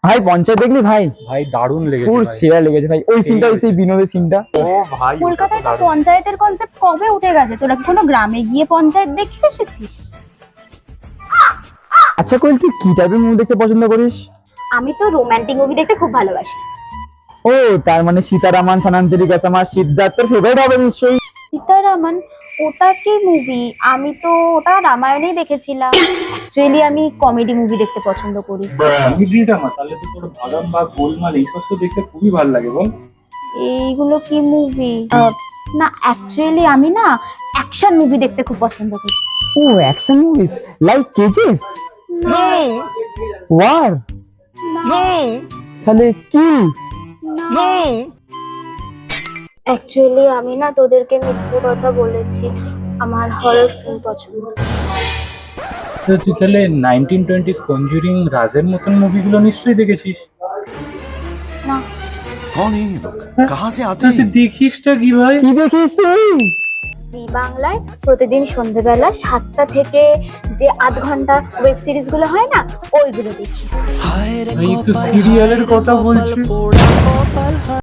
ভাই পঞ্চায়েত দেখলি ভাই? ভাই দারুণ লেগেছে পুরো ভাই। সেরা লেগেছে ভাই, ওই সিনটা, ওই সেই বিনোদের সিনটা। ও ভাই কলকাতায় তো পঞ্চায়েতের কনসেপ্ট কবে উঠে গেছে, তোরা কি কোনো গ্রামে গিয়ে পঞ্চায়েত দেখে এসেছিস? আচ্ছা কোয়েল, তুই কি টাইপের মুভি দেখতে পছন্দ করিস? আমি তো রোমান্টিক মুভি দেখতে খুব ভালোবাসি। ও তার মানে সীতারামন সানান্তরিক আমার সিদ্ধার্থের ফেভারিট হবে নিশ্চয়ই। সীতারামন, ওটা কি মুভি? আমি তো ওটা রামায়ণেই দেখেছিলাম। অ্যাকচুয়ালি আমি কমেডি মুভি দেখতে পছন্দ করি। Comedy drama? তাহলে তো তোর ভাগাম বা গোলমাল এইসব তো দেখতে খুবই ভালো লাগে বল। এইগুলো কি মুভি? না, অ্যাকচুয়ালি আমি না অ্যাকশন মুভি দেখতে খুব পছন্দ করি। ও অ্যাকশন মুভিজ লাইক কেজিএফ, না, ওয়ার, তাহলে কি? অ্যাকচুয়ালি আমি না তোদেরকে মিথ্যে কথা বলেছি, আমার হরর ফিল্ম পছন্দ। তো তুই তাহলে 1920s কনজুরিং রাজের মতন মুভিগুলো নিশ্চয়ই দেখেছিস। না, कौन है ये लोग कहाँ से आते তুই हैं দেখিসটা কি ভাই? কি দেখিস তুই? জি বাংলায় প্রতিদিন সন্ধ্যেবেলা 7টা থেকে যে 8 ঘন্টা ওয়েব সিরিজ গুলো হয় না, ওইগুলো দেখি। ভাই তো সিরিয়ালের কথা বলছিস।